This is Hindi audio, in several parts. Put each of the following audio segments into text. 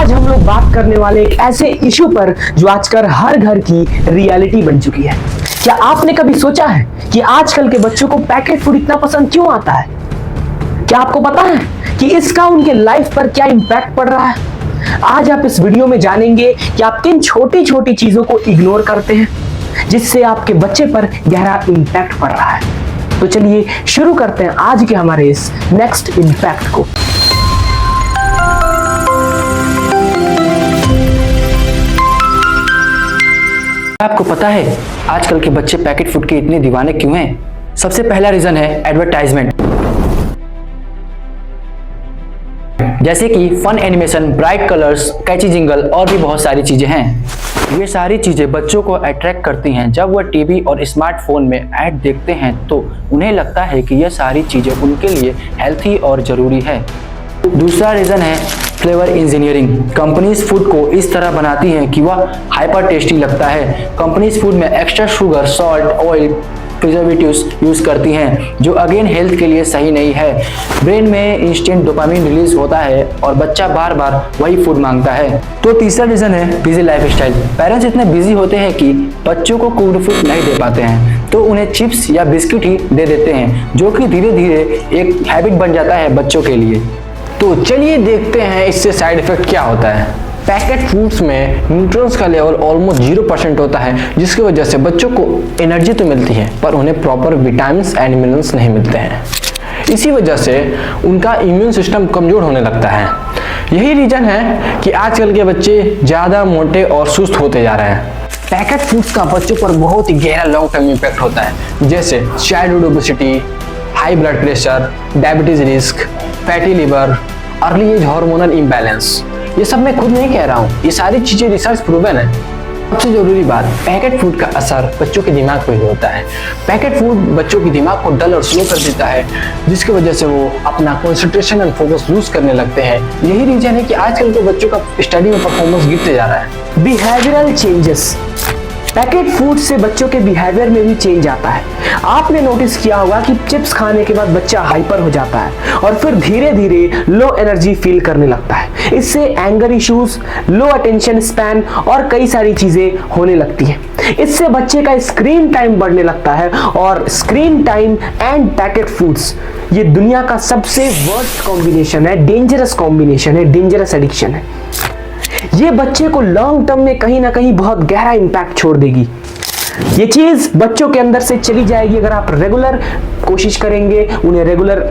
आज हम लोग बात करने वाले एक ऐसे इशू पर जो आजकल हर घर की रियलिटी बन चुकी है। क्या आपने कभी सोचा है कि आजकल के बच्चों को पैकेट फूड इतना पसंद क्यों आता है? क्या आपको पता है कि इसका उनके लाइफ पर क्या इंपैक्ट पड़ रहा है? आज आप इस वीडियो में जानेंगे कि आप किन छोटी छोटी चीजों को इग्नोर करते हैं जिससे आपके बच्चे पर गहरा इंपैक्ट पड़ रहा है। तो चलिए शुरू करते हैं आज के हमारे इस नेक्स्ट इंपैक्ट को। आपको पता है आजकल के बच्चे पैकेट फूड के इतने दीवाने क्यों हैं? सबसे पहला रीजन है एडवर्टाइजमेंट, जैसे कि फन एनिमेशन, ब्राइट कलर्स, कैची जिंगल और भी बहुत सारी चीजें हैं। ये सारी चीजें बच्चों को अट्रैक्ट करती हैं। जब वह टीवी और स्मार्टफोन में ऐड देखते हैं तो उन्हें लगता है कि यह सारी चीजें उनके लिए हेल्थी और जरूरी है। दूसरा रीजन है फ्लेवर इंजीनियरिंग। कंपनीज फूड को इस तरह बनाती हैं कि वह हाइपर टेस्टी लगता है। कंपनीज फूड में extra sugar, salt, oil, preservatives use करती हैं जो अगेन हेल्थ के लिए सही नहीं है। ब्रेन में इंस्टेंट डोपामिन रिलीज होता है और बच्चा बार बार वही फूड मांगता है। तो तीसरा रीजन है बिजी लाइफस्टाइल। पेरेंट्स इतने बिजी होते हैं कि बच्चों को कुक्ड फूड नहीं दे पाते हैं तो उन्हें चिप्स या बिस्किट ही दे देते हैं, जो कि धीरे धीरे एक हैबिट बन जाता है बच्चों के लिए। तो चलिए देखते हैं इससे साइड इफेक्ट क्या होता है। पैकेट फूड्स में न्यूट्रिएंट्स का लेवल ऑलमोस्ट 0% होता है, जिसकी वजह से बच्चों को एनर्जी तो मिलती है पर उन्हें प्रॉपर विटामिन्स एंड मिनरल्स नहीं मिलते हैं। इसी वजह से उनका इम्यून सिस्टम कमजोर होने लगता है। यही रीजन है कि आजकल के बच्चे ज़्यादा मोटे और सुस्त होते जा रहे हैं। पैकेट फूड्स का बच्चों पर बहुत ही गहरा लॉन्ग टर्म इम्पैक्ट होता है, जैसे childhood obesity, high blood pressure, diabetes risk, fatty liver, early age hormonal imbalance. ये सब मैं खुद नहीं कह रहा हूँ, ये सारी चीजें रिसर्च प्रूवन है। सबसे जरूरी बात, पैकेट फूड का असर बच्चों के दिमाग पर भी होता है। पैकेट फूड बच्चों के दिमाग को डल और स्लो कर देता है, जिसकी वजह से वो अपना कंसंट्रेशन एंड फोकस लूज करने लगते हैं। यही रीजन है कि आजकल के बच्चों का स्टडी में परफॉर्मेंस गिरते जा रहा है। Behavioural changes. पैकेट फूड से बच्चों के बिहेवियर में भी चेंज आता है। आपने नोटिस किया होगा कि चिप्स खाने के बाद बच्चा हाइपर हो जाता है और फिर धीरे धीरे लो एनर्जी फील करने लगता है। इससे एंगर इश्यूज, लो अटेंशन स्पैन और कई सारी चीजें होने लगती हैं। इससे बच्चे का स्क्रीन टाइम बढ़ने लगता है और screen time end packet foods ये दुनिया का सबसे वर्स्ट कॉम्बिनेशन है, डेंजरस कॉम्बिनेशन है, डेंजरस एडिक्शन है। ये बच्चे को लॉन्ग टर्म में कहीं ना कहीं बहुत गहरा इंपैक्ट छोड़ देगी। ये चीज बच्चों के अंदर से चली जाएगी अगर आप रेगुलर कोशिश करेंगे, उन्हें रेगुलर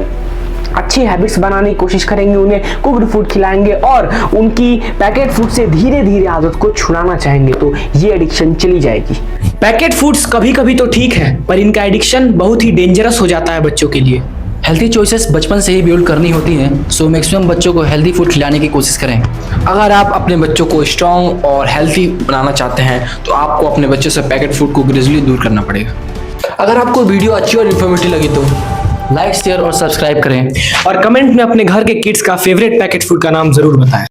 अच्छी हैबिट्स बनाने की कोशिश करेंगे, उन्हें कुक्ड फूड खिलाएंगे और उनकी पैकेट फूड से धीरे धीरे आदत को छुड़ाना चाहेंगे तो ये एडिक्शन चली जाएगी। पैकेट फूड्स कभी कभी तो ठीक है पर इनका एडिक्शन बहुत ही डेंजरस हो जाता है बच्चों के लिए। हेल्थी चॉइसेस बचपन से ही बिल्ड करनी होती हैं, सो मैक्सिमम बच्चों को हेल्दी फूड खिलाने की कोशिश करें। अगर आप अपने बच्चों को स्ट्रॉन्ग और हेल्थी बनाना चाहते हैं तो आपको अपने बच्चों से पैकेट फूड को ग्रेजुअली दूर करना पड़ेगा। अगर आपको वीडियो अच्छी और इन्फॉर्मेटिव लगी तो लाइक, शेयर और सब्सक्राइब करें और कमेंट में अपने घर के किड्स का फेवरेट पैकेट फूड का नाम जरूर बताएं।